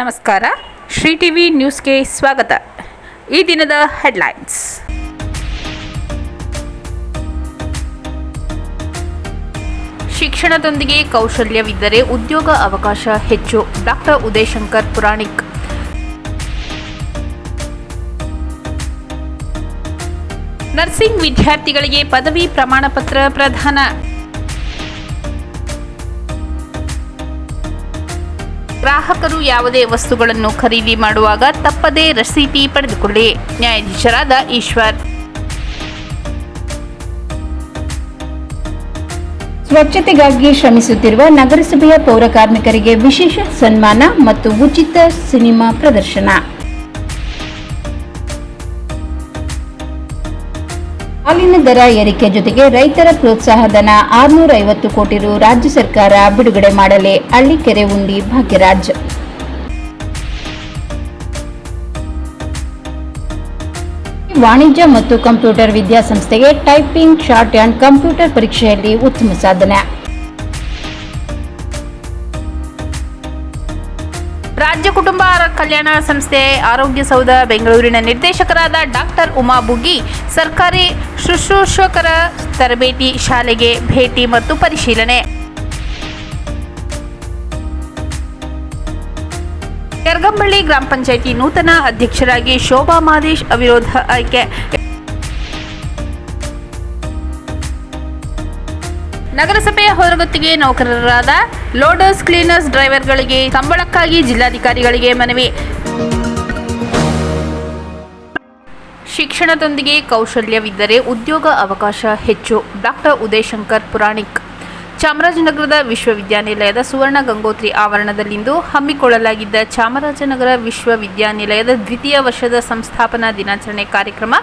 ನಮಸ್ಕಾರ. ಶ್ರೀ ಟಿವಿ ನ್ಯೂಸ್ಗೆ ಸ್ವಾಗತ. ಈ ದಿನದ ಹೆಡ್ಲೈನ್ಸ್. ಶಿಕ್ಷಣದೊಂದಿಗೆ ಕೌಶಲ್ಯವಿದ್ದರೆ ಉದ್ಯೋಗ ಅವಕಾಶ ಹೆಚ್ಚು. ಡಾಕ್ಟರ್ ಉದಯಶಂಕರ್ ಪುರಾಣಿಕ್. ನರ್ಸಿಂಗ್ ವಿದ್ಯಾರ್ಥಿಗಳಿಗೆ ಪದವಿ ಪ್ರಮಾಣ ಪತ್ರ ಪ್ರದಾನ. ಗ್ರಾಹಕರು ಯಾವುದೇ ವಸ್ತುಗಳನ್ನು ಖರೀದಿ ಮಾಡುವಾಗ ತಪ್ಪದೇ ರಸೀತಿ ಪಡೆದುಕೊಳ್ಳಿ. ನ್ಯಾಯಾಧೀಶರಾದ ಈಶ್ವರ್. ಸ್ವಚ್ಛತೆಗಾಗಿ ಶ್ರಮಿಸುತ್ತಿರುವ ನಗರಸಭೆಯ ಪೌರ ಕಾರ್ಮಿಕರಿಗೆ ವಿಶೇಷ ಸನ್ಮಾನ ಮತ್ತು ಉಚಿತ ಸಿನಿಮಾ ಪ್ರದರ್ಶನ. ಹಾಲಿನ ದರ ಏರಿಕೆ ಜೊತೆಗೆ ರೈತರ ಪ್ರೋತ್ಸಾಹಧನ 650 ಕೋಟಿ ರು ರಾಜ್ಯ ಸರ್ಕಾರ ಬಿಡುಗಡೆ ಮಾಡಲಿ. ಹಳ್ಳಿಕೆರೆ ಉಂಡಿ ಭಾಗ್ಯರಾಜ್. ವಾಣಿಜ್ಯ ಮತ್ತು ಕಂಪ್ಯೂಟರ್ ವಿದ್ಯಾಸಂಸ್ಥೆಗೆ ಟೈಪಿಂಗ್, ಶಾರ್ಟ್ ಹ್ಯಾಂಡ್, ಕಂಪ್ಯೂಟರ್ ಪರೀಕ್ಷೆಯಲ್ಲಿ ಉತ್ತಮ ಸಾಧನೆ. ರಾಜ್ಯ ಕುಟುಂಬ ಕಲ್ಯಾಣ ಸಂಸ್ಥೆ ಆರೋಗ್ಯ ಸೌಧ ಬೆಂಗಳೂರಿನ ನಿರ್ದೇಶಕರಾದ ಡಾಕ್ಟರ್ ಉಮಾ ಬುಗ್ಗಿ ಸರ್ಕಾರಿ ಶುಶ್ರೂಷಕರ ತರಬೇತಿ ಶಾಲೆಗೆ ಭೇಟಿ ಮತ್ತು ಪರಿಶೀಲನೆ. ಯರಗಂಬಳ್ಳಿ ಗ್ರಾಮ ಪಂಚಾಯಿತಿ ನೂತನ ಅಧ್ಯಕ್ಷರಾಗಿ ಶೋಭಾ ಮಾದೇಶ್ ಅವಿರೋಧ ಆಯ್ಕೆ. ನಗರಸಭೆಯ ಹೊರಗುತ್ತಿಗೆ ನೌಕರರಾದ ಲೋಡರ್ಸ್, ಕ್ಲೀನರ್ಸ್, ಡ್ರೈವರ್ಗಳಿಗೆ ಸಂಬಳಕ್ಕಾಗಿ ಜಿಲ್ಲಾಧಿಕಾರಿಗಳಿಗೆ ಮನವಿ. ಶಿಕ್ಷಣದೊಂದಿಗೆ ಕೌಶಲ್ಯವಿದ್ದರೆ ಉದ್ಯೋಗ ಅವಕಾಶ ಹೆಚ್ಚು. ಡಾಕ್ಟರ್ ಉದಯಶಂಕರ್ ಪುರಾಣಿಕ್. ಚಾಮರಾಜನಗರದ ವಿಶ್ವವಿದ್ಯಾನಿಲಯದ ಸುವರ್ಣ ಗಂಗೋತ್ರಿ ಆವರಣದಲ್ಲಿಂದು ಹಮ್ಮಿಕೊಳ್ಳಲಾಗಿದ್ದ ಚಾಮರಾಜನಗರ ವಿಶ್ವವಿದ್ಯಾನಿಲಯದ ದ್ವಿತೀಯ ವರ್ಷದ ಸಂಸ್ಥಾಪನಾ ದಿನಾಚರಣೆ ಕಾರ್ಯಕ್ರಮ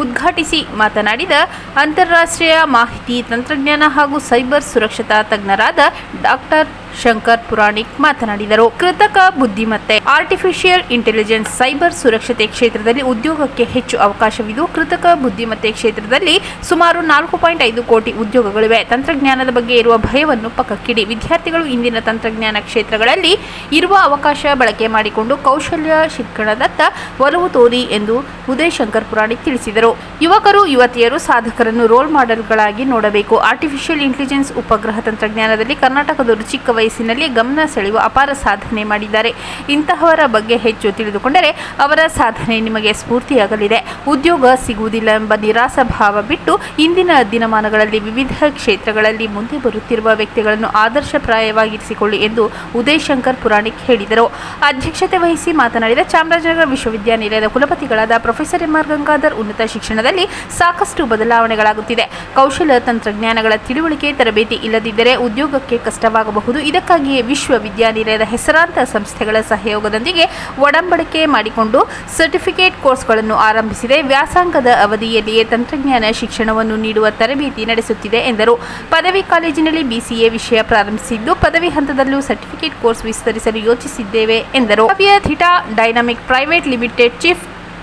ಉದ್ಘಾಟಿಸಿ ಮಾತನಾಡಿದ ಅಂತಾರಾಷ್ಟ್ರೀಯ ಮಾಹಿತಿ ತಂತ್ರಜ್ಞಾನ ಹಾಗೂ ಸೈಬರ್ ಸುರಕ್ಷತಾ ತಜ್ಞರಾದ ಡಾಕ್ಟರ್ ಶಂಕರ್ ಪುರಾಣಿಕ್ ಮಾತನಾಡಿದರು. ಕೃತಕ ಬುದ್ಧಿಮತ್ತೆ, ಆರ್ಟಿಫಿಷಿಯಲ್ ಇಂಟೆಲಿಜೆನ್ಸ್, ಸೈಬರ್ ಸುರಕ್ಷತೆ ಕ್ಷೇತ್ರದಲ್ಲಿ ಉದ್ಯೋಗಕ್ಕೆ ಹೆಚ್ಚು ಅವಕಾಶವಿದ್ದು, ಕೃತಕ ಬುದ್ಧಿಮತ್ತೆ ಕ್ಷೇತ್ರದಲ್ಲಿ ಸುಮಾರು 4.5 ಕೋಟಿ ಉದ್ಯೋಗಗಳಿವೆ. ತಂತ್ರಜ್ಞಾನದ ಬಗ್ಗೆ ಇರುವ ಭಯವನ್ನು ಪಕ್ಕಕ್ಕಿಡಿ. ವಿದ್ಯಾರ್ಥಿಗಳು ಇಂದಿನ ತಂತ್ರಜ್ಞಾನ ಕ್ಷೇತ್ರಗಳಲ್ಲಿ ಇರುವ ಅವಕಾಶ ಬಳಕೆ ಮಾಡಿಕೊಂಡು ಕೌಶಲ್ಯ ಶಿಕ್ಷಣದತ್ತ ಒಲವು ತೋರಿ ಎಂದು ಉದಯಶಂಕರ್ ಪುರಾಣಿಕ್ ತಿಳಿಸಿದರು. ಯುವಕರು ಯುವತಿಯರು ಸಾಧಕರನ್ನು ರೋಲ್ ಮಾಡೆಲ್ಗಳಾಗಿ ನೋಡಬೇಕು. ಆರ್ಟಿಫಿಷಿಯಲ್ ಇಂಟೆಲಿಜೆನ್ಸ್ ಉಪಗ್ರಹ ತಂತ್ರಜ್ಞಾನದಲ್ಲಿ ಕರ್ನಾಟಕದವರು ಚಿಕ್ಕ ವಯಸ್ಸಿನಲ್ಲಿ ಗಮನ ಸೆಳೆಯುವ ಅಪಾರ ಸಾಧನೆ ಮಾಡಿದ್ದಾರೆ. ಇಂತಹವರ ಬಗ್ಗೆ ಹೆಚ್ಚು ತಿಳಿದುಕೊಂಡರೆ ಅವರ ಸಾಧನೆ ನಿಮಗೆ ಸ್ಫೂರ್ತಿಯಾಗಲಿದೆ. ಉದ್ಯೋಗ ಸಿಗುವುದಿಲ್ಲ ಎಂಬ ನಿರಾಸಭಾವ ಬಿಟ್ಟು ಇಂದಿನ ದಿನಮಾನಗಳಲ್ಲಿ ವಿವಿಧ ಕ್ಷೇತ್ರಗಳಲ್ಲಿ ಮುಂದೆ ಬರುತ್ತಿರುವ ವ್ಯಕ್ತಿಗಳನ್ನು ಆದರ್ಶಪ್ರಾಯವಾಗಿರಿಸಿಕೊಳ್ಳಿ ಎಂದು ಉದಯಶಂಕರ್ ಪುರಾಣಿಕ್ ಹೇಳಿದರು. ಅಧ್ಯಕ್ಷತೆ ವಹಿಸಿ ಮಾತನಾಡಿದ ಚಾಮರಾಜನಗರ ವಿಶ್ವವಿದ್ಯಾನಿಲಯದ ಕುಲಪತಿಗಳಾದ ಪ್ರೊಫೆಸರ್ ಎಂ.ಆರ್. ಗಂಗಾಧರ್, ಉನ್ನತ ಶಿಕ್ಷಣದಲ್ಲಿ ಸಾಕಷ್ಟು ಬದಲಾವಣೆಗಳಾಗುತ್ತಿದೆ. ಕೌಶಲ ತಂತ್ರಜ್ಞಾನಗಳ ತಿಳುವಳಿಕೆ ತರಬೇತಿ ಇಲ್ಲದಿದ್ದರೆ ಉದ್ಯೋಗಕ್ಕೆ ಕಷ್ಟವಾಗಬಹುದು. ಇದಕ್ಕಾಗಿಯೇ ವಿಶ್ವವಿದ್ಯಾನಿಲಯದ ಹೆಸರಾಂತ ಸಂಸ್ಥೆಗಳ ಸಹಯೋಗದೊಂದಿಗೆ ಒಡಂಬಡಿಕೆ ಮಾಡಿಕೊಂಡು ಸರ್ಟಿಫಿಕೇಟ್ ಕೋರ್ಸ್ಗಳನ್ನು ಆರಂಭಿಸಿದೆ. ವ್ಯಾಸಂಗದ ಅವಧಿಯಲ್ಲಿಯೇ ತಂತ್ರಜ್ಞಾನ ಶಿಕ್ಷಣವನ್ನು ನೀಡುವ ತರಬೇತಿ ನಡೆಸುತ್ತಿದೆ ಎಂದರು. ಪದವಿ ಕಾಲೇಜಿನಲ್ಲಿ BCA ವಿಷಯ ಪ್ರಾರಂಭಿಸಿದ್ದು, ಪದವಿ ಹಂತದಲ್ಲೂ ಸರ್ಟಿಫಿಕೇಟ್ ಕೋರ್ಸ್ ವಿಸ್ತರಿಸಲು ಯೋಚಿಸಿದ್ದೇವೆ ಎಂದರು. Theta dynamic private limited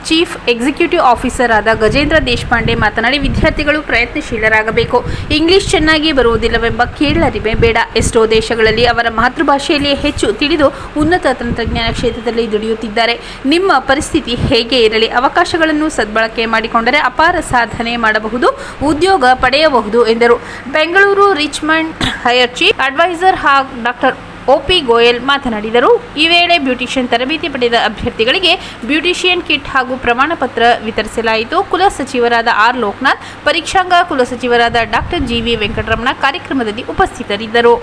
chief executive officer ಆದ ಗಜೇಂದ್ರ ದೇಶಪಾಂಡೆ ಮಾತನಾಡಿ, ವಿದ್ಯಾರ್ಥಿಗಳು ಪ್ರಯತ್ನಶೀಲರಾಗಬೇಕು. ಇಂಗ್ಲಿಷ್ ಚೆನ್ನಾಗಿ ಬರುವುದಿಲ್ಲವೆಂಬ ಕೀಳರಿಮೆ ಬೇಡ. ಎಷ್ಟೋ ದೇಶಗಳಲ್ಲಿ ಅವರ ಮಾತೃಭಾಷೆಯಲ್ಲಿಯೇ ಹೆಚ್ಚು ತಿಳಿದು ಉನ್ನತ ತಂತ್ರಜ್ಞಾನ ಕ್ಷೇತ್ರದಲ್ಲಿ ದುಡಿಯುತ್ತಿದ್ದಾರೆ. ನಿಮ್ಮ ಪರಿಸ್ಥಿತಿ ಹೇಗೆ ಇರಲಿ, ಅವಕಾಶಗಳನ್ನು ಸದ್ಬಳಕೆ ಮಾಡಿಕೊಂಡರೆ ಅಪಾರ ಸಾಧನೆ ಮಾಡಬಹುದು, ಉದ್ಯೋಗ ಪಡೆಯಬಹುದು ಎಂದರು. Bengaluru Richmond higher chief adviser doctor OP Goyal ಮಾತನಾಡಿದರು. ಈ ವೇಳೆ ಬ್ಯೂಟಿಷಿಯನ್ ತರಬೇತಿ ಪಡೆದ ಅಭ್ಯರ್ಥಿಗಳಿಗೆ ಬ್ಯೂಟಿಷಿಯನ್ ಕಿಟ್ ಹಾಗೂ ಪ್ರಮಾಣ ಪತ್ರ ವಿತರಿಸಲಾಯಿತು. ಕುಲಸಚಿವರಾದ R. ಲೋಕನಾಥ್, ಪರೀಕ್ಷಾಂಗ ಕುಲಸಚಿವರಾದ ಡಾಕ್ಟರ್ GV ವೆಂಕಟರಮಣ ಕಾರ್ಯಕ್ರಮದಲ್ಲಿ ಉಪಸ್ಥಿತರಿದ್ದರು.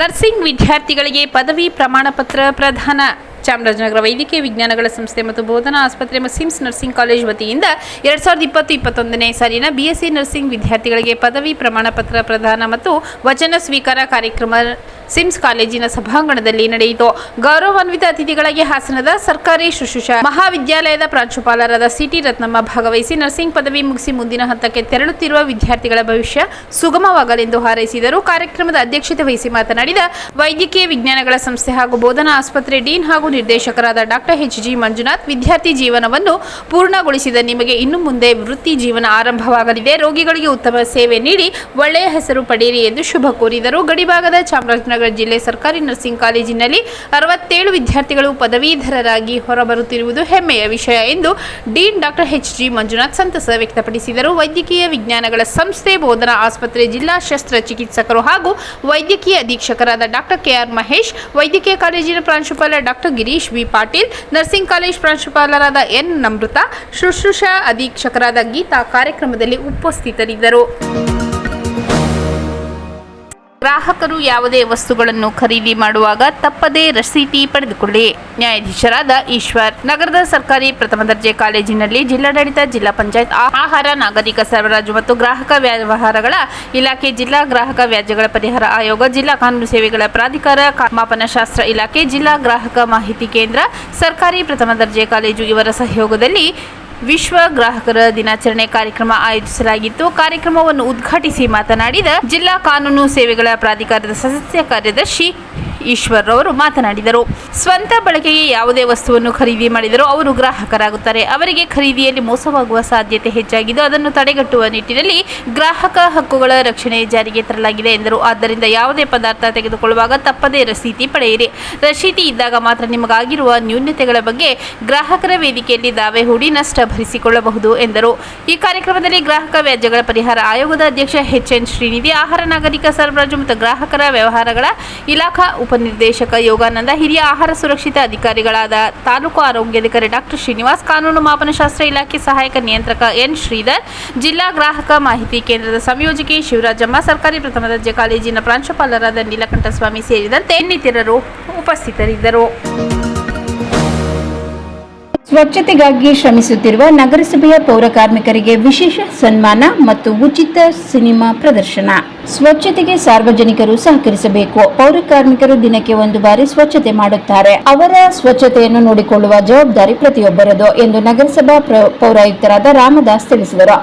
ನರ್ಸಿಂಗ್ ವಿದ್ಯಾರ್ಥಿಗಳಿಗೆ ಪದವಿ ಪ್ರಮಾಣ ಪತ್ರ ಪ್ರದಾನ. ಚಾಮರಾಜನಗರ ವೈದ್ಯಕೀಯ ವಿಜ್ಞಾನಗಳ ಸಂಸ್ಥೆ ಮತ್ತು ಬೋಧನಾ ಆಸ್ಪತ್ರೆ ಸಿಮ್ಸ್ ನರ್ಸಿಂಗ್ ಕಾಲೇಜ್ ವತಿಯಿಂದ 2020-21ನೇ ಸಾಲಿನ BSc ನರ್ಸಿಂಗ್ ವಿದ್ಯಾರ್ಥಿಗಳಿಗೆ ಪದವಿ ಪ್ರಮಾಣ ಪತ್ರ ಪ್ರದಾನ ಮತ್ತು ವಚನ ಸ್ವೀಕಾರ ಕಾರ್ಯಕ್ರಮ ಸಿಮ್ಸ್ ಕಾಲೇಜಿನ ಸಭಾಂಗಣದಲ್ಲಿ ನಡೆಯಿತು. ಗೌರವಾನ್ವಿತ ಅತಿಥಿಗಳಾಗಿ ಹಾಸನದ ಸರ್ಕಾರಿ ಶುಶ್ರೂಷಾ ಮಹಾವಿದ್ಯಾಲಯದ ಪ್ರಾಂಶುಪಾಲರಾದ CT ರತ್ನಮ್ಮ ಭಾಗವಹಿಸಿ ನರ್ಸಿಂಗ್ ಪದವಿ ಮುಗಿಸಿ ಮುಂದಿನ ಹಂತಕ್ಕೆ ತೆರಳುತ್ತಿರುವ ವಿದ್ಯಾರ್ಥಿಗಳ ಭವಿಷ್ಯ ಸುಗಮವಾಗಲೆಂದು ಹಾರೈಸಿದರು. ಕಾರ್ಯಕ್ರಮದ ಅಧ್ಯಕ್ಷತೆ ವಹಿಸಿ ಮಾತನಾಡಿದ ವೈದ್ಯಕೀಯ ವಿಜ್ಞಾನಗಳ ಸಂಸ್ಥೆ ಹಾಗೂ ಬೋಧನಾ ಆಸ್ಪತ್ರೆ ಡೀನ್ ಹಾಗೂ ನಿರ್ದೇಶಕರಾದ ಡಾಕ್ಟರ್ HG ಮಂಜುನಾಥ್, ವಿದ್ಯಾರ್ಥಿ ಜೀವನವನ್ನು ಪೂರ್ಣಗೊಳಿಸಿದ ನಿಮಗೆ ಇನ್ನು ಮುಂದೆ ವೃತ್ತಿ ಜೀವನ ಆರಂಭವಾಗಲಿದೆ. ರೋಗಿಗಳಿಗೆ ಉತ್ತಮ ಸೇವೆ ನೀಡಿ ಒಳ್ಳೆಯ ಹೆಸರು ಪಡೆಯಿರಿ ಎಂದು ಶುಭ ಕೋರಿದರು. ಗಡಿಭಾಗದ ಚಾಮರಾಜನಗರ ಚಾಮರಾಜನಗರ ಜಿಲ್ಲೆ ಸರ್ಕಾರಿ ನರ್ಸಿಂಗ್ ಕಾಲೇಜಿನಲ್ಲಿ 67 ವಿದ್ಯಾರ್ಥಿಗಳು ಪದವೀಧರರಾಗಿ ಹೊರಬರುತ್ತಿರುವುದು ಹೆಮ್ಮೆಯ ವಿಷಯ ಎಂದು ಡೀನ್ ಡಾಕ್ಟರ್ ಎಚ್.ಜಿ. ಮಂಜುನಾಥ್ ಸಂತಸ ವ್ಯಕ್ತಪಡಿಸಿದರು. ವೈದ್ಯಕೀಯ ವಿಜ್ಞಾನಗಳ ಸಂಸ್ಥೆ, ಬೋಧನಾ ಆಸ್ಪತ್ರೆ, ಜಿಲ್ಲಾ ಶಸ್ತ್ರಚಿಕಿತ್ಸಕರು ಹಾಗೂ ವೈದ್ಯಕೀಯ ಅಧೀಕ್ಷಕರಾದ ಡಾಕ್ಟರ್ ಕೆ.ಆರ್. ಮಹೇಶ್, ವೈದ್ಯಕೀಯ ಕಾಲೇಜಿನ ಪ್ರಾಂಶುಪಾಲ doctor Girish B. Patil, nursing college ಪ್ರಾಂಶುಪಾಲರಾದ ಎನ್. ನಮೃತ, ಶುಶ್ರೂಷಾ ಅಧೀಕ್ಷಕರಾದ ಗೀತಾ ಕಾರ್ಯಕ್ರಮದಲ್ಲಿ ಉಪಸ್ಥಿತರಿದ್ದರು. ಗ್ರಾಹಕರು ಯಾವುದೇ ವಸ್ತುಗಳನ್ನು ಖರೀದಿ ಮಾಡುವಾಗ ತಪ್ಪದೇ ರಸೀತಿ ಪಡೆದುಕೊಳ್ಳಿ. ನ್ಯಾಯಾಧೀಶರಾದ ಈಶ್ವರ್. ನಗರದ ಸರ್ಕಾರಿ ಪ್ರಥಮ ದರ್ಜೆ ಕಾಲೇಜಿನಲ್ಲಿ ಜಿಲ್ಲಾಡಳಿತ, ಜಿಲ್ಲಾ ಪಂಚಾಯತ್ ಆಹಾರ, ನಾಗರಿಕ ಸರಬರಾಜು ಮತ್ತು ಗ್ರಾಹಕ ವ್ಯವಹಾರಗಳ ಇಲಾಖೆ, ಜಿಲ್ಲಾ ಗ್ರಾಹಕ ವ್ಯಾಜ್ಯಗಳ ಪರಿಹಾರ ಆಯೋಗ, ಜಿಲ್ಲಾ ಕಾನೂನು ಸೇವೆಗಳ ಪ್ರಾಧಿಕಾರ, ಮಾಪನಶಾಸ್ತ್ರ ಇಲಾಖೆ, ಜಿಲ್ಲಾ ಗ್ರಾಹಕ ಮಾಹಿತಿ ಕೇಂದ್ರ, ಸರ್ಕಾರಿ ಪ್ರಥಮ ದರ್ಜೆ ಕಾಲೇಜು ಇವರ ಸಹಯೋಗದಲ್ಲಿ ವಿಶ್ವ ಗ್ರಾಹಕರ ದಿನಾಚರಣೆ ಕಾರ್ಯಕ್ರಮ ಆಯೋಜಿಸಲಾಗಿತ್ತು. ಕಾರ್ಯಕ್ರಮವನ್ನು ಉದ್ಘಾಟಿಸಿ ಮಾತನಾಡಿದ ಜಿಲ್ಲಾ ಕಾನೂನು ಸೇವೆಗಳ ಪ್ರಾಧಿಕಾರದ ಸದಸ್ಯ ಕಾರ್ಯದರ್ಶಿ ಈಶ್ವರ್ ಅವರು ಮಾತನಾಡಿದರು. ಸ್ವಂತ ಬಳಕೆಗೆ ಯಾವುದೇ ವಸ್ತುವನ್ನು ಖರೀದಿ ಮಾಡಿದರೂ ಅವರು ಗ್ರಾಹಕರಾಗುತ್ತಾರೆ. ಅವರಿಗೆ ಖರೀದಿಯಲ್ಲಿ ಮೋಸವಾಗುವ ಸಾಧ್ಯತೆ ಹೆಚ್ಚಾಗಿದ್ದು, ಅದನ್ನು ತಡೆಗಟ್ಟುವ ನಿಟ್ಟಿನಲ್ಲಿ ಗ್ರಾಹಕ ಹಕ್ಕುಗಳ ರಕ್ಷಣೆ ಜಾರಿಗೆ ತರಲಾಗಿದೆ ಎಂದರು. ಆದ್ದರಿಂದ ಯಾವುದೇ ಪದಾರ್ಥ ತೆಗೆದುಕೊಳ್ಳುವಾಗ ತಪ್ಪದೇ ರಸೀತಿ ಪಡೆಯಿರಿ. ರಸೀತಿ ಇದ್ದಾಗ ಮಾತ್ರ ನಿಮಗಾಗಿರುವ ನ್ಯೂನತೆಗಳ ಬಗ್ಗೆ ಗ್ರಾಹಕರ ವೇದಿಕೆಯಲ್ಲಿ ದಾವೆ ಹೂಡಿ ನಷ್ಟ ಭರಿಸಿಕೊಳ್ಳಬಹುದು ಎಂದರು. ಈ ಕಾರ್ಯಕ್ರಮದಲ್ಲಿ ಗ್ರಾಹಕ ವ್ಯಾಜ್ಯಗಳ ಪರಿಹಾರ ಆಯೋಗದ ಅಧ್ಯಕ್ಷ ಎಚ್.ಎನ್. ಶ್ರೀನಿಧಿ, ಆಹಾರ, ನಾಗರಿಕ ಸರಬರಾಜು ಮತ್ತು ಗ್ರಾಹಕರ ವ್ಯವಹಾರಗಳ ಇಲಾಖಾ ಉಪನಿರ್ದೇಶಕ ಯೋಗಾನಂದ, ಹಿರಿಯ ಆಹಾರ ಸುರಕ್ಷತಾ ಅಧಿಕಾರಿಗಳಾದ ತಾಲೂಕು ಆರೋಗ್ಯಾಧಿಕಾರಿ ಡಾಕ್ಟರ್ ಶ್ರೀನಿವಾಸ್, ಕಾನೂನು ಮಾಪನಶಾಸ್ತ್ರ ಇಲಾಖೆ ಸಹಾಯಕ ನಿಯಂತ್ರಕ ಎನ್. ಶ್ರೀಧರ್, ಜಿಲ್ಲಾ ಗ್ರಾಹಕ ಮಾಹಿತಿ ಕೇಂದ್ರದ ಸಂಯೋಜಕಿ ಶಿವರಾಜಮ್ಮ, ಸರ್ಕಾರಿ ಪ್ರಥಮ ದರ್ಜೆ ಕಾಲೇಜಿನ ಪ್ರಾಂಶುಪಾಲರಾದ ನೀಲಕಂಠಸ್ವಾಮಿ ಸೇರಿದಂತೆ ಇನ್ನಿತರರು ಉಪಸ್ಥಿತರಿದ್ದರು. ಸ್ವಚ್ಛತೆಗಾಗಿ ಶ್ರಮಿಸುತ್ತಿರುವ ನಗರಸಭೆಯ ಪೌರ ಕಾರ್ಮಿಕರಿಗೆ ವಿಶೇಷ ಸನ್ಮಾನ ಮತ್ತು ಉಚಿತ ಸಿನಿಮಾ ಪ್ರದರ್ಶನ. ಸ್ವಚ್ಛತೆಗೆ ಸಾರ್ವಜನಿಕರು ಸಹಕರಿಸಬೇಕು. ಪೌರ ಕಾರ್ಮಿಕರು ದಿನಕ್ಕೆ ಒಂದು ಬಾರಿ ಸ್ವಚ್ಛತೆ ಮಾಡುತ್ತಾರೆ. ಅವರ ಸ್ವಚ್ಛತೆಯನ್ನು ನೋಡಿಕೊಳ್ಳುವ ಜವಾಬ್ದಾರಿ ಪ್ರತಿಯೊಬ್ಬರದು ಎಂದು ನಗರಸಭಾ ಪೌರಾಯುಕ್ತರಾದ ರಾಮದಾಸ್ ತಿಳಿಸಿದರು.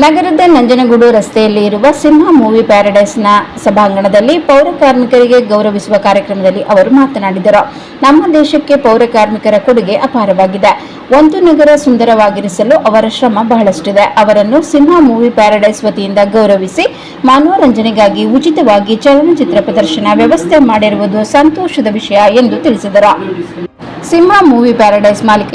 ನಗರದ ನಂಜನಗೂಡು ರಸ್ತೆಯಲ್ಲಿ ಇರುವ ಸಿಂಹ ಮೂವಿ ಪ್ಯಾರಡೈಸ್ನ ಸಭಾಂಗಣದಲ್ಲಿ ಪೌರ ಕಾರ್ಮಿಕರಿಗೆ ಗೌರವಿಸುವ ಕಾರ್ಯಕ್ರಮದಲ್ಲಿ ಅವರು ಮಾತನಾಡಿದರು. ನಮ್ಮ ದೇಶಕ್ಕೆ ಪೌರ ಕಾರ್ಮಿಕರ ಕೊಡುಗೆ ಅಪಾರವಾಗಿದೆ. ಒಂದು ನಗರ ಸುಂದರವಾಗಿರಿಸಲು ಅವರ ಶ್ರಮ ಬಹಳಷ್ಟಿದೆ. ಅವರನ್ನು ಸಿಂಹ ಮೂವಿ ಪ್ಯಾರಡೈಸ್ ವತಿಯಿಂದ ಗೌರವಿಸಿ ಮನೋರಂಜನೆಗಾಗಿ ಉಚಿತವಾಗಿ ಚಲನಚಿತ್ರ ಪ್ರದರ್ಶನ ವ್ಯವಸ್ಥೆ ಮಾಡಿರುವುದು ಸಂತೋಷದ ವಿಷಯ ಎಂದು ತಿಳಿಸಿದರು. ಸಿಂಹ ಮೂವಿ ಪ್ಯಾರಡೈಸ್ ಮಾಲೀಕ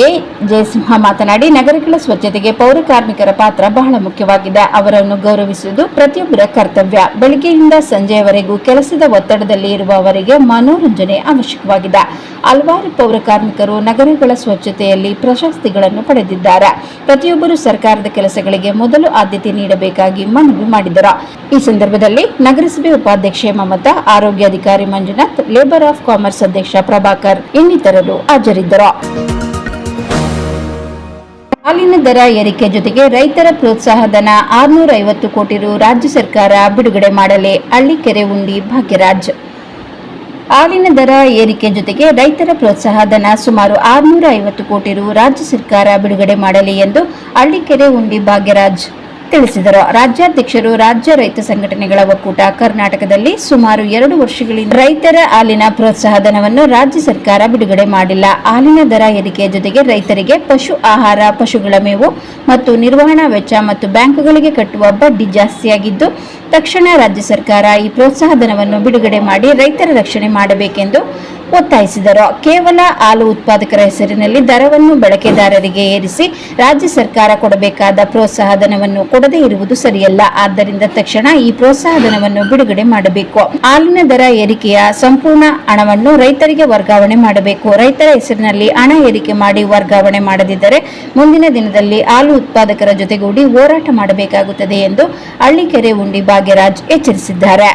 ಜಯಸಿಂಹ ಮಾತನಾಡಿ, ನಗರಗಳ ಸ್ವಚ್ಛತೆಗೆ ಪೌರ ಕಾರ್ಮಿಕರ ಪಾತ್ರ ಬಹಳ ಮುಖ್ಯವಾಗಿದೆ. ಅವರನ್ನು ಗೌರವಿಸುವುದು ಪ್ರತಿಯೊಬ್ಬರ ಕರ್ತವ್ಯ. ಬೆಳಗ್ಗೆಯಿಂದ ಸಂಜೆಯವರೆಗೂ ಕೆಲಸದ ಒತ್ತಡದಲ್ಲಿ ಇರುವವರಿಗೆ ಮನೋರಂಜನೆ ಅವಶ್ಯಕವಾಗಿದೆ. ಹಲವಾರು ಪೌರ ಕಾರ್ಮಿಕರು ನಗರಗಳ ಸ್ವಚ್ಛತೆಯಲ್ಲಿ ಪ್ರಶಸ್ತಿಗಳನ್ನು ಪಡೆದಿದ್ದಾರೆ. ಪ್ರತಿಯೊಬ್ಬರು ಸರ್ಕಾರದ ಕೆಲಸಗಳಿಗೆ ಮೊದಲು ಆದ್ಯತೆ ನೀಡಬೇಕಾಗಿ ಮನವಿ ಮಾಡಿದರು. ಈ ಸಂದರ್ಭದಲ್ಲಿ ನಗರಸಭೆ ಉಪಾಧ್ಯಕ್ಷೆ ಮಮತಾ, ಆರೋಗ್ಯಾಧಿಕಾರಿ ಮಂಜುನಾಥ್, ಲೇಬರ್ ಆಫ್ ಕಾಮರ್ಸ್ ಅಧ್ಯಕ್ಷ ಪ್ರಭಾಕರ್ ಇನ್ನಿತರರು ಹಾಜರಿದ್ದರು. ಹಾಲಿನ ದರ ಏರಿಕೆ ಜೊತೆಗೆ ರೈತರ ಪ್ರೋತ್ಸಾಹಧನ 650 ಕೋಟಿ ರು ರಾಜ್ಯ ಸರ್ಕಾರ ಬಿಡುಗಡೆ ಮಾಡಲಿ. ಹಳ್ಳಿಕೆರೆ ಉಂಡಿ ಭಾಗ್ಯರಾಜ್. ಹಾಲಿನ ದರ ಏರಿಕೆ ಜೊತೆಗೆ ರೈತರ ಪ್ರೋತ್ಸಾಹಧನ ಸುಮಾರು 650 ಕೋಟಿ ರು ರಾಜ್ಯ ಸರ್ಕಾರ ಬಿಡುಗಡೆ ಮಾಡಲಿ ಎಂದು ಹಳ್ಳಿಕೆರೆ ಉಂಡಿ ಭಾಗ್ಯರಾಜ್ ತಿಳಿಸಿದರು. ರಾಜ್ಯಾಧ್ಯಕ್ಷರು, ರಾಜ್ಯ ರೈತ ಸಂಘಟನೆಗಳ ಒಕ್ಕೂಟ ಕರ್ನಾಟಕದಲ್ಲಿ ಸುಮಾರು 2 ವರ್ಷಗಳಿಂದ ರೈತರ ಹಾಲಿನ ಪ್ರೋತ್ಸಾಹಧನವನ್ನು ರಾಜ್ಯ ಸರ್ಕಾರ ಬಿಡುಗಡೆ ಮಾಡಿಲ್ಲ. ಹಾಲಿನ ದರ ಏರಿಕೆಯ ಜೊತೆಗೆ ರೈತರಿಗೆ ಪಶು ಆಹಾರ, ಪಶುಗಳ ಮೇವು ಮತ್ತು ನಿರ್ವಹಣಾ ವೆಚ್ಚ ಮತ್ತು ಬ್ಯಾಂಕುಗಳಿಗೆ ಕಟ್ಟುವ ಬಡ್ಡಿ ಜಾಸ್ತಿಯಾಗಿದ್ದು, ತಕ್ಷಣ ರಾಜ್ಯ ಸರ್ಕಾರ ಈ ಪ್ರೋತ್ಸಾಹಧನವನ್ನು ಬಿಡುಗಡೆ ಮಾಡಿ ರೈತರ ರಕ್ಷಣೆ ಮಾಡಬೇಕೆಂದು ಒತ್ತಾಯಿಸಿದರು. ಕೇವಲ ಹಾಲು ಉತ್ಪಾದಕರ ಹೆಸರಿನಲ್ಲಿ ದರವನ್ನು ಬಳಕೆದಾರರಿಗೆ ಏರಿಸಿ ರಾಜ್ಯ ಸರ್ಕಾರ ಕೊಡಬೇಕಾದ ಪ್ರೋತ್ಸಾಹಧನವನ್ನು ಕೊಡದೇ ಇರುವುದು ಸರಿಯಲ್ಲ. ಆದ್ದರಿಂದ ತಕ್ಷಣ ಈ ಪ್ರೋತ್ಸಾಹಧನವನ್ನು ಬಿಡುಗಡೆ ಮಾಡಬೇಕು. ಹಾಲಿನ ದರ ಏರಿಕೆಯ ಸಂಪೂರ್ಣ ಹಣವನ್ನು ರೈತರಿಗೆ ವರ್ಗಾವಣೆ ಮಾಡಬೇಕು. ರೈತರ ಹೆಸರಿನಲ್ಲಿ ಹಣ ಏರಿಕೆ ಮಾಡಿ ವರ್ಗಾವಣೆ ಮಾಡದಿದ್ದರೆ ಮುಂದಿನ ದಿನದಲ್ಲಿ ಹಾಲು ಉತ್ಪಾದಕರ ಜೊತೆಗೂಡಿ ಹೋರಾಟ ಮಾಡಬೇಕಾಗುತ್ತದೆ ಎಂದು ಹಳ್ಳಿಕೆರೆ ಉಂಡಿ ಭಾಗ್ಯರಾಜ್ ಎಚ್ಚರಿಸಿದ್ದಾರೆ.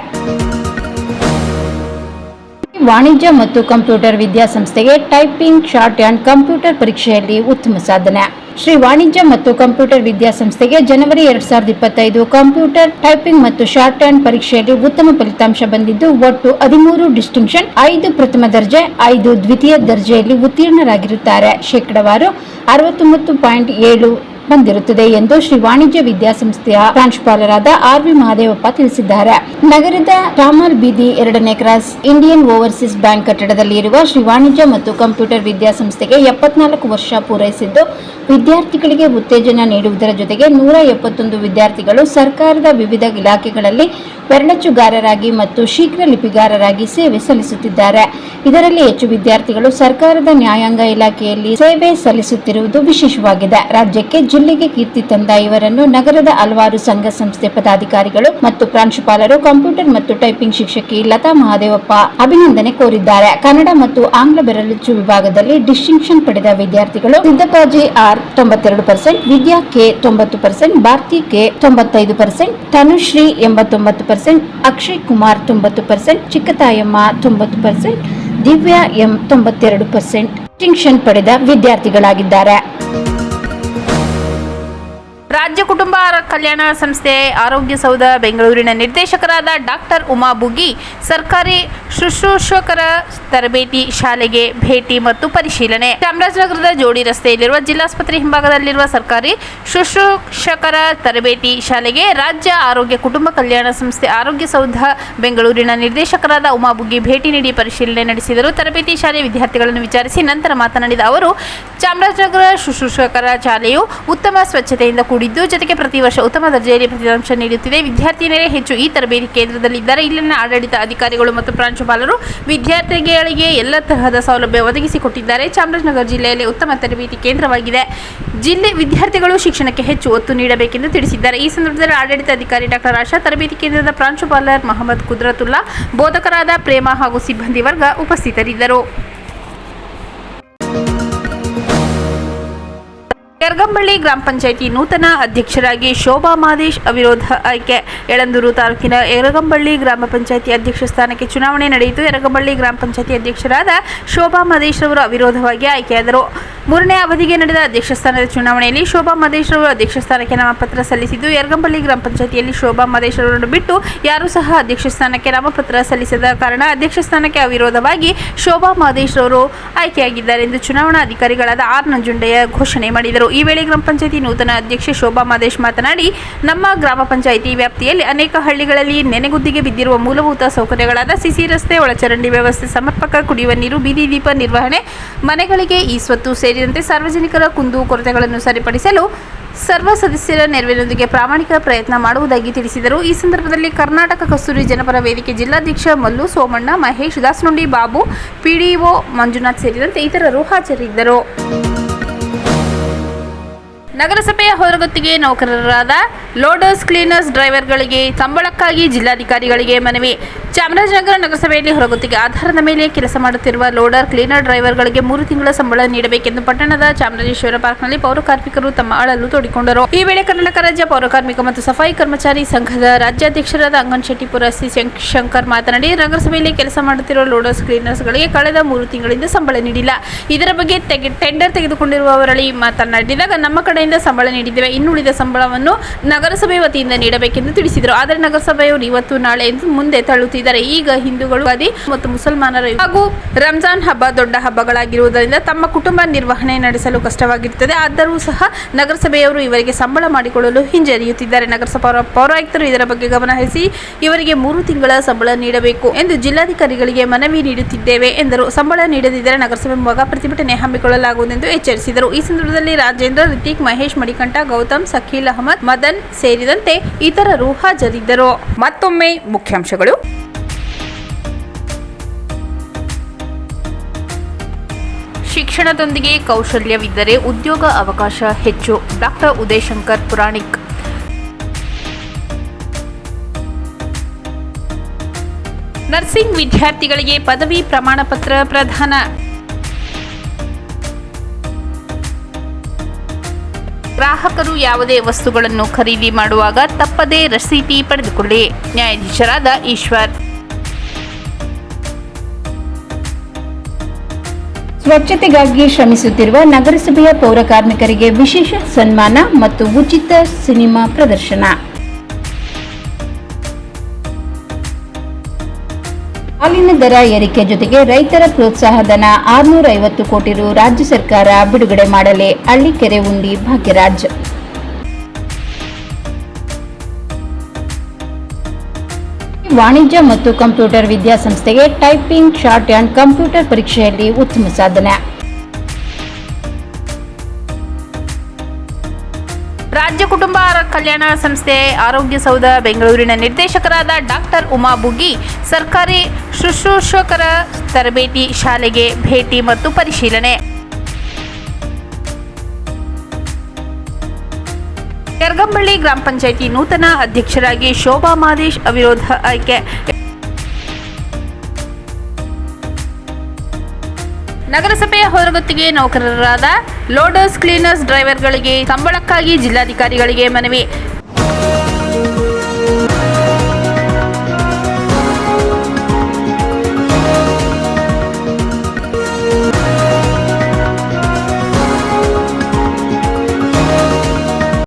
ವಾಣಿಜ್ಯ ಮತ್ತು ಕಂಪ್ಯೂಟರ್ ವಿದ್ಯಾಸಂಸ್ಥೆಗೆ ಟೈಪಿಂಗ್, ಶಾರ್ಟ್ ಹ್ಯಾಂಡ್, ಕಂಪ್ಯೂಟರ್ ಪರೀಕ್ಷೆಯಲ್ಲಿ ಉತ್ತಮ ಸಾಧನೆ. ಶ್ರೀ ವಾಣಿಜ್ಯ ಮತ್ತು ಕಂಪ್ಯೂಟರ್ ವಿದ್ಯಾಸಂಸ್ಥೆಗೆ ಜನವರಿ 2025 ಕಂಪ್ಯೂಟರ್ ಟೈಪಿಂಗ್ ಮತ್ತು ಶಾರ್ಟ್ ಹ್ಯಾಂಡ್ ಪರೀಕ್ಷೆಯಲ್ಲಿ ಉತ್ತಮ ಫಲಿತಾಂಶ ಬಂದಿದ್ದು, ಒಟ್ಟು 13 ಡಿಸ್ಟಿಂಕ್ಷನ್, 5 ಪ್ರಥಮ ದರ್ಜೆ, 5 ದ್ವಿತೀಯ ದರ್ಜೆಯಲ್ಲಿ ಉತ್ತೀರ್ಣರಾಗಿರುತ್ತಾರೆ. ಶೇಕಡಾವಾರು 69.7 ಬಂದಿರುತ್ತದೆ ಎಂದು ಶ್ರೀ ವಾಣಿಜ್ಯ ವಿದ್ಯಾಸಂಸ್ಥೆಯ ಪ್ರಾಂಶುಪಾಲರಾದ ಆರ್.ವಿ. ಮಹದೇವಪ್ಪ ತಿಳಿಸಿದ್ದಾರೆ. ನಗರದ ರಾಮಲ್ ಬೀದಿ 2ನೇ ಕ್ರಾಸ್ ಇಂಡಿಯನ್ ಓವರ್ಸೀಸ್ ಬ್ಯಾಂಕ್ ಕಟ್ಟಡದಲ್ಲಿ ಇರುವ ಶ್ರೀ ವಾಣಿಜ್ಯ ಮತ್ತು ಕಂಪ್ಯೂಟರ್ ವಿದ್ಯಾಸಂಸ್ಥೆಗೆ 74 ವರ್ಷ ಪೂರೈಸಿದ್ದು, ವಿದ್ಯಾರ್ಥಿಗಳಿಗೆ ಉತ್ತೇಜನ ನೀಡುವುದರ ಜೊತೆಗೆ 171 ವಿದ್ಯಾರ್ಥಿಗಳು ಸರ್ಕಾರದ ವಿವಿಧ ಇಲಾಖೆಗಳಲ್ಲಿ ಬೆರಳಚ್ಚುಗಾರರಾಗಿ ಮತ್ತು ಶೀಘ್ರ ಲಿಪಿಗಾರರಾಗಿ ಸೇವೆ ಸಲ್ಲಿಸುತ್ತಿದ್ದಾರೆ. ಇದರಲ್ಲಿ ಹೆಚ್ಚು ವಿದ್ಯಾರ್ಥಿಗಳು ಸರ್ಕಾರದ ನ್ಯಾಯಾಂಗ ಇಲಾಖೆಯಲ್ಲಿ ಸೇವೆ ಸಲ್ಲಿಸುತ್ತಿರುವುದು ವಿಶೇಷವಾಗಿದೆ. ರಾಜ್ಯಕ್ಕೆ ಜಿಲ್ಲೆಗೆ ಕೀರ್ತಿ ತಂದ ಇವರನ್ನು ನಗರದ ಹಲವಾರು ಸಂಘ ಸಂಸ್ಥೆ ಪದಾಧಿಕಾರಿಗಳು ಮತ್ತು ಪ್ರಾಂಶುಪಾಲರು, ಕಂಪ್ಯೂಟರ್ ಮತ್ತು ಟೈಪಿಂಗ್ ಶಿಕ್ಷಕಿ ಲತಾ ಮಹಾದೇವಪ್ಪ ಅಭಿನಂದನೆ ಕೋರಿದ್ದಾರೆ. ಕನ್ನಡ ಮತ್ತು ಆಂಗ್ಲ ಬೆರಳಚ್ಚು ವಿಭಾಗದಲ್ಲಿ ಡಿಸ್ಟಿಂಕ್ಷನ್ ಪಡೆದ ವಿದ್ಯಾರ್ಥಿಗಳು Siddappaji R 92%, Vidya K 90%, Bharati K 95%, Tanushree 89%, Akshay Kumar 90%, Chikkatayamma 90%, Divya M 92% distinction ಪಡೆದ ವಿದ್ಯಾರ್ಥಿಗಳಾಗಿದ್ದಾರೆ. ರಾಜ್ಯ ಕುಟುಂಬ ಕಲ್ಯಾಣ ಸಂಸ್ಥೆ ಆರೋಗ್ಯ ಸೌಧ ಬೆಂಗಳೂರಿನ ನಿರ್ದೇಶಕರಾದ ಡಾಕ್ಟರ್ ಉಮಾ ಬುಗಿ ಸರ್ಕಾರಿ ಶುಶ್ರೂಷಕರ ತರಬೇತಿ ಶಾಲೆಗೆ ಭೇಟಿ ಮತ್ತು ಪರಿಶೀಲನೆ. ಚಾಮರಾಜನಗರದ ಜೋಡಿ ರಸ್ತೆಯಲ್ಲಿರುವ ಜಿಲ್ಲಾಸ್ಪತ್ರೆ ಹಿಂಭಾಗದಲ್ಲಿರುವ ಸರ್ಕಾರಿ ಶುಶ್ರೂಷಕರ ತರಬೇತಿ ಶಾಲೆಗೆ ರಾಜ್ಯ ಆರೋಗ್ಯ ಕುಟುಂಬ ಕಲ್ಯಾಣ ಸಂಸ್ಥೆ ಆರೋಗ್ಯ ಸೌಧ ಬೆಂಗಳೂರಿನ ನಿರ್ದೇಶಕರಾದ ಉಮಾ ಬುಗಿ ಭೇಟಿ ನೀಡಿ ಪರಿಶೀಲನೆ ನಡೆಸಿದರು. ತರಬೇತಿ ಶಾಲೆಯ ವಿದ್ಯಾರ್ಥಿಗಳನ್ನು ವಿಚಾರಿಸಿ ನಂತರ ಮಾತನಾಡಿದ ಅವರು, ಚಾಮರಾಜನಗರ ಶುಶ್ರೂಷಕರ ಶಾಲೆಯು ಉತ್ತಮ ಸ್ವಚ್ಛತೆಯಿಂದ ಕೂಡಿದ್ದು, ಜೊತೆಗೆ ಪ್ರತಿ ವರ್ಷ ಉತ್ತಮ ದರ್ಜೆಯಲ್ಲಿ ಫಲಿತಾಂಶ ನೀಡುತ್ತಿದೆ. ವಿದ್ಯಾರ್ಥಿನಿಯರೇ ಹೆಚ್ಚು ಈ ತರಬೇತಿ ಕೇಂದ್ರದಲ್ಲಿದ್ದಾರೆ. ಇಲ್ಲಿನ ಆಡಳಿತ ಅಧಿಕಾರಿಗಳು ಮತ್ತು ಪ್ರಾಂಶುಪಾಲರು ವಿದ್ಯಾರ್ಥಿಗಳಿಗೆ ಎಲ್ಲ ತರಹದ ಸೌಲಭ್ಯ ಒದಗಿಸಿಕೊಟ್ಟಿದ್ದಾರೆ. ಚಾಮರಾಜನಗರ ಜಿಲ್ಲೆಯಲ್ಲಿ ಉತ್ತಮ ತರಬೇತಿ ಕೇಂದ್ರವಾಗಿದೆ. ಜಿಲ್ಲೆ ವಿದ್ಯಾರ್ಥಿಗಳು ಶಿಕ್ಷಣಕ್ಕೆ ಹೆಚ್ಚು ಒತ್ತು ನೀಡಬೇಕೆಂದು ತಿಳಿಸಿದ್ದಾರೆ. ಈ ಸಂದರ್ಭದಲ್ಲಿ ಆಡಳಿತ ಅಧಿಕಾರಿ ಡಾಕ್ಟರ್ ಆಶಾ, ತರಬೇತಿ ಕೇಂದ್ರದ ಪ್ರಾಂಶುಪಾಲರ್ ಮೊಹಮ್ಮದ್ ಕುದ್ರತುಲ್ಲಾ, ಬೋಧಕರಾದ ಪ್ರೇಮ ಹಾಗೂ ಸಿಬ್ಬಂದಿ ವರ್ಗ ಉಪಸ್ಥಿತರಿದ್ದರು. ಯರಗಂಬಳ್ಳಿ ಗ್ರಾಮ ಪಂಚಾಯಿತಿ ನೂತನ ಅಧ್ಯಕ್ಷರಾಗಿ ಶೋಭಾ ಮಾದೇಶ್ ಅವಿರೋಧ ಆಯ್ಕೆ. ಯಳಂದೂರು ತಾಲೂಕಿನ ಯರಗಂಬಳ್ಳಿ ಗ್ರಾಮ ಪಂಚಾಯಿತಿ ಅಧ್ಯಕ್ಷ ಸ್ಥಾನಕ್ಕೆ ಚುನಾವಣೆ ನಡೆಯಿತು. ಯರಗಂಬಳ್ಳಿ ಗ್ರಾಮ ಪಂಚಾಯಿತಿ ಅಧ್ಯಕ್ಷರಾದ ಶೋಭಾ ಮಾದೇಶ್ ಅವರು ಅವಿರೋಧವಾಗಿ ಆಯ್ಕೆಯಾದರು. ಮೂರನೇ ಅವಧಿಗೆ ನಡೆದ ಅಧ್ಯಕ್ಷ ಸ್ಥಾನದ ಚುನಾವಣೆಯಲ್ಲಿ ಶೋಭಾ ಮಾದೇಶ್ ಅವರು ಅಧ್ಯಕ್ಷ ಸ್ಥಾನಕ್ಕೆ ನಾಮಪತ್ರ ಸಲ್ಲಿಸಿದ್ದು, ಯರಗಂಬಳ್ಳಿ ಗ್ರಾಮ ಪಂಚಾಯಿತಿಯಲ್ಲಿ ಶೋಭಾ ಮಾದೇಶ್ ಅವರನ್ನು ಬಿಟ್ಟು ಯಾರೂ ಸಹ ಅಧ್ಯಕ್ಷ ಸ್ಥಾನಕ್ಕೆ ನಾಮಪತ್ರ ಸಲ್ಲಿಸದ ಕಾರಣ ಅಧ್ಯಕ್ಷ ಸ್ಥಾನಕ್ಕೆ ಅವಿರೋಧವಾಗಿ ಶೋಭಾ ಮಾದೇಶ್ ಅವರು ಆಯ್ಕೆಯಾಗಿದ್ದಾರೆ ಎಂದು ಚುನಾವಣಾ ಅಧಿಕಾರಿಗಳಾದ ಆರ್ ನಂಜುಂಡಯ್ಯ ಘೋಷಣೆ ಮಾಡಿದರು. ಈ ವೇಳೆ ಗ್ರಾಮ ಪಂಚಾಯಿತಿ ನೂತನ ಅಧ್ಯಕ್ಷೆ ಶೋಭಾ ಮಾದೇಶ್ ಮಾತನಾಡಿ, ನಮ್ಮ ಗ್ರಾಮ ಪಂಚಾಯಿತಿ ವ್ಯಾಪ್ತಿಯಲ್ಲಿ ಅನೇಕ ಹಳ್ಳಿಗಳಲ್ಲಿ ನೆನೆಗುದ್ದಿಗೆ ಬಿದ್ದಿರುವ ಮೂಲಭೂತ ಸೌಕರ್ಯಗಳಾದ ಸಿಸಿ ರಸ್ತೆ, ಒಳಚರಂಡಿ ವ್ಯವಸ್ಥೆ, ಸಮರ್ಪಕ ಕುಡಿಯುವ ನೀರು, ಬೀದಿ ದೀಪ ನಿರ್ವಹಣೆ, ಮನೆಗಳಿಗೆ ಈ ಸ್ವತ್ತು ಸೇರಿದಂತೆ ಸಾರ್ವಜನಿಕರ ಕುಂದು ಕೊರತೆಗಳನ್ನು ಸರಿಪಡಿಸಲು ಸರ್ವ ಸದಸ್ಯರ ನೆರವಿನೊಂದಿಗೆ ಪ್ರಾಮಾಣಿಕ ಪ್ರಯತ್ನ ಮಾಡುವುದಾಗಿ ತಿಳಿಸಿದರು. ಈ ಸಂದರ್ಭದಲ್ಲಿ ಕರ್ನಾಟಕ ಕಸ್ತೂರಿ ಜನಪರ ವೇದಿಕೆ ಜಿಲ್ಲಾಧ್ಯಕ್ಷ ಮಲ್ಲು ಸೋಮಣ್ಣ, ಮಹೇಶ್, ದಾಸನುಂಡಿ ಬಾಬು, ಪಿಡಿಒ ಮಂಜುನಾಥ್ ಸೇರಿದಂತೆ ಇತರರು ಹಾಜರಿದ್ದರು. ನಗರಸಭೆಯ ಹೊರಗುತ್ತಿಗೆ ನೌಕರರಾದ ಲೋಡರ್ಸ್, ಕ್ಲೀನರ್ಸ್, ಡ್ರೈವರ್ಗಳಿಗೆ ಸಂಬಳಕ್ಕಾಗಿ ಜಿಲ್ಲಾಧಿಕಾರಿಗಳಿಗೆ ಮನವಿ. ಚಾಮರಾಜನಗರ ನಗರಸಭೆಯಲ್ಲಿ ಹೊರಗುತ್ತಿಗೆ ಆಧಾರದ ಮೇಲೆ ಕೆಲಸ ಮಾಡುತ್ತಿರುವ ಲೋಡರ್, ಕ್ಲೀನರ್, ಡ್ರೈವರ್ಗಳಿಗೆ 3 ತಿಂಗಳ ಸಂಬಳ ನೀಡಬೇಕೆಂದು ಪಟ್ಟಣದ ಚಾಮರಾಜೇಶ್ವರ ಪಾರ್ಕ್ನಲ್ಲಿ ಪೌರ ಕಾರ್ಮಿಕರು ತಮ್ಮ ಅಳಲು ತೋಡಿಕೊಂಡರು. ಈ ವೇಳೆ ಕರ್ನಾಟಕ ರಾಜ್ಯ ಪೌರ ಕಾರ್ಮಿಕ ಮತ್ತು ಸಫಾಯಿ ಕರ್ಮಚಾರಿ ಸಂಘದ ರಾಜ್ಯಾಧ್ಯಕ್ಷರಾದ ಅಂಗನ್ ಶೆಟ್ಟಿಪುರ ಸಿ ಶಂಕರ್ ಮಾತನಾಡಿ, ನಗರಸಭೆಯಲ್ಲಿ ಕೆಲಸ ಮಾಡುತ್ತಿರುವ ಲೋಡರ್ಸ್, ಕ್ಲೀನರ್ಸ್ಗಳಿಗೆ ಕಳೆದ 3 ತಿಂಗಳಿಂದ ಸಂಬಳ ನೀಡಿಲ್ಲ. ಇದರ ಬಗ್ಗೆ ಟೆಂಡರ್ ತೆಗೆದುಕೊಂಡಿರುವವರಲ್ಲಿ ಮಾತನಾಡಿದಾಗ, ನಮ್ಮ ಕಡೆಯಿಂದ ಸಂಬಳ ನೀಡಿದ್ದೇವೆ, ಇನ್ನುಳಿದ ಸಂಬಳವನ್ನು ನಗರಸಭೆ ವತಿಯಿಂದ ನೀಡಬೇಕೆಂದು ತಿಳಿಸಿದರು. ಆದರೆ ನಗರಸಭೆಯವರು ಇವತ್ತು ನಾಳೆ ಎಂದು ಮುಂದೆ ತಳ್ಳುತ್ತಿದ್ದಾರೆ. ಈಗ ಹಿಂದೂಗಳು ಮತ್ತು ಮುಸಲ್ಮಾನರ ಹಾಗೂ ರಂಜಾನ್ ಹಬ್ಬ ದೊಡ್ಡ ಹಬ್ಬಗಳಾಗಿರುವುದರಿಂದ ತಮ್ಮ ಕುಟುಂಬ ನಿರ್ವಹಣೆ ನಡೆಸಲು ಕಷ್ಟವಾಗಿರುತ್ತದೆ. ಆದರೂ ಸಹ ನಗರಸಭೆಯವರು ಇವರಿಗೆ ಸಂಬಳ ಮಾಡಿಕೊಳ್ಳಲು ಹಿಂಜರಿಯುತ್ತಿದ್ದಾರೆ. ನಗರಸಭಾ ಪೌರಾಯುಕ್ತರು ಇದರ ಬಗ್ಗೆ ಗಮನ ಹರಿಸಿ ಇವರಿಗೆ 3 ತಿಂಗಳ ಸಂಬಳ ನೀಡಬೇಕು ಎಂದು ಜಿಲ್ಲಾಧಿಕಾರಿಗಳಿಗೆ ಮನವಿ ನೀಡುತ್ತಿದ್ದೇವೆ ಎಂದರು. ಸಂಬಳ ನೀಡದಿದ್ದರೆ ನಗರಸಭೆ ಮುಂಭಾಗ ಪ್ರತಿಭಟನೆ ಹಮ್ಮಿಕೊಳ್ಳಲಾಗುವುದೆಂದು ಎಚ್ಚರಿಸಿದರು. ಈ ಸಂದರ್ಭದಲ್ಲಿ ರಾಜೇಂದ್ರ, ರಿತಿಕ್, ಮಹೇಶ್, ಮಣಿಕಂಠ, ಗೌತಮ್, ಸಖೀಲ್ ಅಹಮದ್, ಮದನ್ ಸೇರಿದಂತೆ ಇತರರು ಹಾಜರಿದ್ದರು. ಮತ್ತೊಮ್ಮೆ ಮುಖ್ಯಾಂಶಗಳು. ಶಿಕ್ಷಣದೊಂದಿಗೆ ಕೌಶಲ್ಯವಿದ್ದರೆ ಉದ್ಯೋಗ ಅವಕಾಶ ಹೆಚ್ಚು. ಡಾಕ್ಟರ್ ಉದಯಶಂಕರ್ ಪುರಾಣಿಕ್. ನರ್ಸಿಂಗ್ ವಿದ್ಯಾರ್ಥಿಗಳಿಗೆ ಪದವಿ ಪ್ರಮಾಣ ಪತ್ರ ಪ್ರದಾನ. ಗ್ರಾಹಕರು ಯಾವುದೇ ವಸ್ತುಗಳನ್ನು ಖರೀದಿ ಮಾಡುವಾಗ ತಪ್ಪದೇ ರಸೀತಿ ಪಡೆದುಕೊಳ್ಳಿ. ನ್ಯಾಯಾಧೀಶರಾದ ಈಶ್ವರ್. ಸ್ವಚ್ಛತೆಗಾಗಿ ಶ್ರಮಿಸುತ್ತಿರುವ ನಗರಸಭೆಯ ಪೌರ ಕಾರ್ಮಿಕರಿಗೆ ವಿಶೇಷ ಸನ್ಮಾನ ಮತ್ತು ಉಚಿತ ಸಿನಿಮಾ ಪ್ರದರ್ಶನ. ಹಾಲಿನ ದರ ಏರಿಕೆ ಜೊತೆಗೆ ರೈತರ ಪ್ರೋತ್ಸಾಹಧನ 650 ಕೋಟಿ ರು ರಾಜ್ಯ ಸರ್ಕಾರ ಬಿಡುಗಡೆ ಮಾಡಲಿ. ಹಳ್ಳಿಕೆರೆ ಉಂಡಿ ಭಾಗ್ಯರಾಜ್. ವಾಣಿಜ್ಯ ಮತ್ತು ಕಂಪ್ಯೂಟರ್ ವಿದ್ಯಾಸಂಸ್ಥೆಗೆ ಟೈಪಿಂಗ್, ಶಾರ್ಟ್ ಹ್ಯಾಂಡ್, ಕಂಪ್ಯೂಟರ್ ಪರೀಕ್ಷೆಯಲ್ಲಿ ಉತ್ತಮ ಸಾಧನೆ. ರಾಜ್ಯ ಕುಟುಂಬ ಕಲ್ಯಾಣ ಸಂಸ್ಥೆ ಆರೋಗ್ಯ ಸೌಧ ಬೆಂಗಳೂರಿನ ನಿರ್ದೇಶಕರಾದ ಡಾಕ್ಟರ್ ಉಮಾ ಬುಗ್ಗಿ ಸರ್ಕಾರಿ ಶುಶ್ರೂಷಕರ ತರಬೇತಿ ಶಾಲೆಗೆ ಭೇಟಿ ಮತ್ತು ಪರಿಶೀಲನೆ. ಯರಗಂಬಳ್ಳಿ ಗ್ರಾಮ ಪಂಚಾಯಿತಿ ನೂತನ ಅಧ್ಯಕ್ಷರಾಗಿ ಶೋಭಾ ಮಾದೇಶ್ ಅವಿರೋಧ ಆಯ್ಕೆ. ನಗರಸಭೆಯ ಹೊರಗುತ್ತಿಗೆ ನೌಕರರಾದ ಲೋಡರ್ಸ್ ಕ್ಲೀನರ್ಸ್ ಡ್ರೈವರ್ಗಳಿಗೆ ಸಂಬಳಕ್ಕಾಗಿ ಜಿಲ್ಲಾಧಿಕಾರಿಗಳಿಗೆ ಮನವಿ.